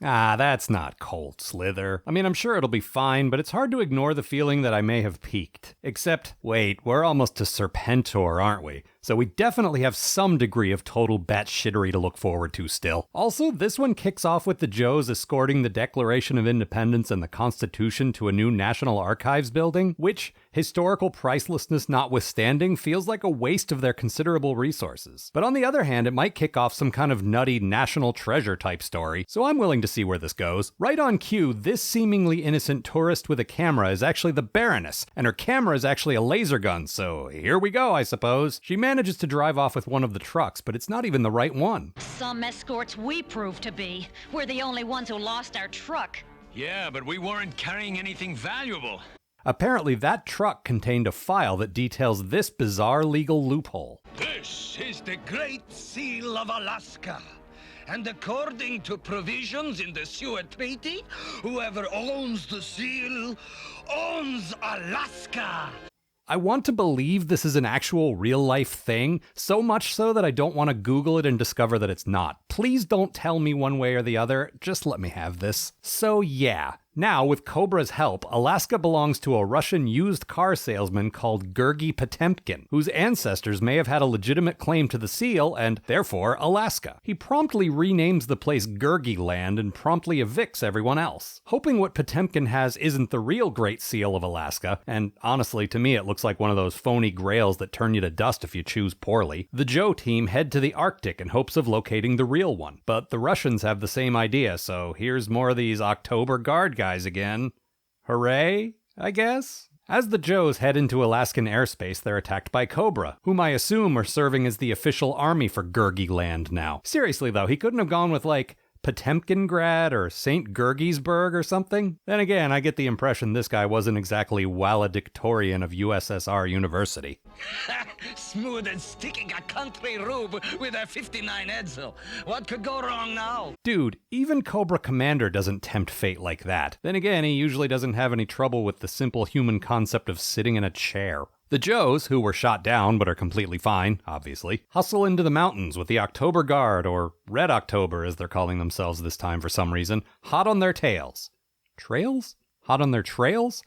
Ah, that's not cold, Slither. I mean, I'm sure it'll be fine, but it's hard to ignore the feeling that I may have peaked. Except, wait, we're almost to Serpentor, aren't we? So we definitely have some degree of total batshittery to look forward to still. Also, this one kicks off with the Joes escorting the Declaration of Independence and the Constitution to a new National Archives building, which, historical pricelessness notwithstanding, feels like a waste of their considerable resources. But on the other hand, it might kick off some kind of nutty national treasure type story, so I'm willing to see where this goes. Right on cue, this seemingly innocent tourist with a camera is actually the Baroness, and her camera is actually a laser gun, so here we go, I suppose. She manages to drive off with one of the trucks, but it's not even the right one. Some escorts we prove to be. We're the only ones who lost our truck. Yeah, but we weren't carrying anything valuable. Apparently, that truck contained a file that details this bizarre legal loophole. This is the Great Seal of Alaska. And according to provisions in the Seward Treaty, whoever owns the seal owns Alaska. I want to believe this is an actual real-life thing, so much so that I don't want to Google it and discover that it's not. Please don't tell me one way or the other, just let me have this. So yeah, now with Cobra's help, Alaska belongs to a Russian used car salesman called Georgy Potemkin, whose ancestors may have had a legitimate claim to the seal and, therefore, Alaska. He promptly renames the place Georgy Land and promptly evicts everyone else. Hoping what Potemkin has isn't the real Great Seal of Alaska, and honestly to me it looks like one of those phony grails that turn you to dust if you choose poorly, the Joe team head to the Arctic in hopes of locating the real one. But the Russians have the same idea, so here's more of these AAlgar guys again. Hooray, I guess? As the Joes head into Alaskan airspace, they're attacked by Cobra, whom I assume are serving as the official army for Georgy Land now. Seriously though, he couldn't have gone with like Potemkingrad or St. Georgiesburg or something? Then again, I get the impression this guy wasn't exactly valedictorian of USSR University. Smooth as sticking a country rube with a 59 Edsel. What could go wrong now? Dude, even Cobra Commander doesn't tempt fate like that. Then again, he usually doesn't have any trouble with the simple human concept of sitting in a chair. The Joes, who were shot down but are completely fine, obviously, hustle into the mountains with the October Guard, or Red October as they're calling themselves this time for some reason, hot on their tails. Trails? Hot on their trails?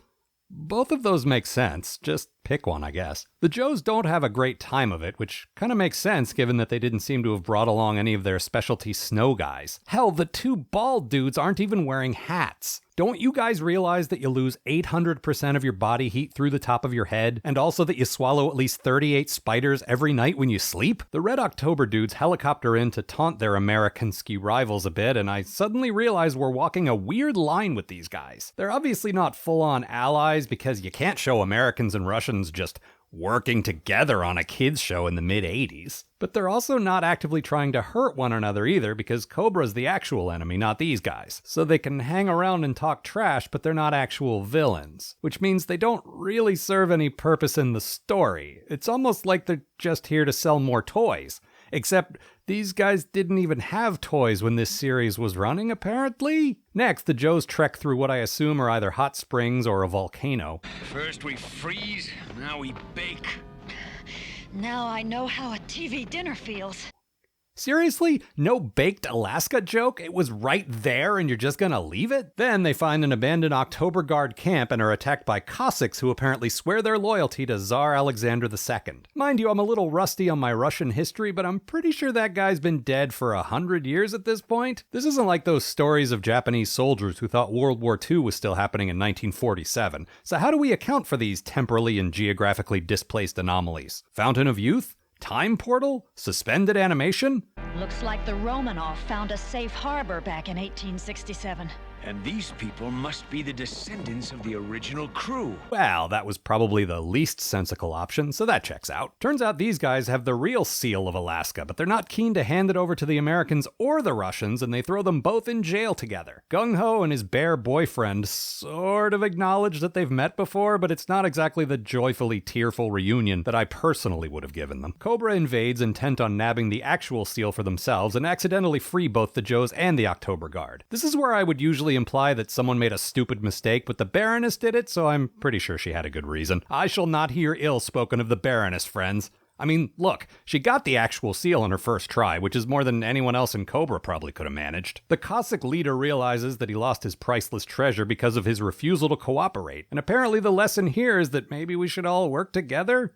Both of those make sense, just pick one, I guess. The Joes don't have a great time of it, which kind of makes sense given that they didn't seem to have brought along any of their specialty snow guys. Hell, the two bald dudes aren't even wearing hats. Don't you guys realize that you lose 800% of your body heat through the top of your head, and also that you swallow at least 38 spiders every night when you sleep? The Red October dudes helicopter in to taunt their American ski rivals a bit, and I suddenly realize we're walking a weird line with these guys. They're obviously not full-on allies because you can't show Americans and Russians just working together on a kids show in the mid-80s. But they're also not actively trying to hurt one another either because Cobra's the actual enemy, not these guys. So they can hang around and talk trash, but they're not actual villains. Which means they don't really serve any purpose in the story. It's almost like they're just here to sell more toys. Except these guys didn't even have toys when this series was running, apparently. Next, the Joes trek through what I assume are either hot springs or a volcano. First we freeze, now we bake. Now I know how a TV dinner feels. Seriously? No baked Alaska joke? It was right there and you're just gonna leave it? Then they find an abandoned October Guard camp and are attacked by Cossacks who apparently swear their loyalty to Tsar Alexander II. Mind you, I'm a little rusty on my Russian history, but I'm pretty sure that guy's been dead for 100 years at this point. This isn't like those stories of Japanese soldiers who thought World War II was still happening in 1947. So how do we account for these temporally and geographically displaced anomalies? Fountain of Youth? Time portal? Suspended animation? Looks like the Romanov found a safe harbor back in 1867. And these people must be the descendants of the original crew. Well, that was probably the least sensical option, so that checks out. Turns out these guys have the real seal of Alaska, but they're not keen to hand it over to the Americans or the Russians, and they throw them both in jail together. Gung-Ho and his bear boyfriend sort of acknowledge that they've met before, but it's not exactly the joyfully tearful reunion that I personally would have given them. Cobra invades intent on nabbing the actual seal for themselves and accidentally free both the Joes and the October Guard. This is where I would usually imply that someone made a stupid mistake, but the Baroness did it, so I'm pretty sure she had a good reason. I shall not hear ill spoken of the Baroness, friends. I mean, look, she got the actual seal on her first try, which is more than anyone else in Cobra probably could have managed. The Cossack leader realizes that he lost his priceless treasure because of his refusal to cooperate, and apparently the lesson here is that maybe we should all work together?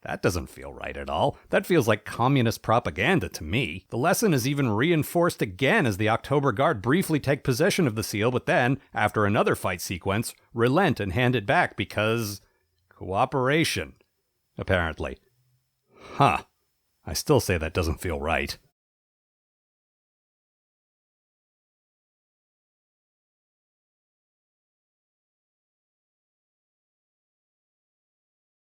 That doesn't feel right at all. That feels like communist propaganda to me. The lesson is even reinforced again as the AAlgar briefly take possession of the seal, but then, after another fight sequence, relent and hand it back because... cooperation. Apparently. Huh. I still say that doesn't feel right.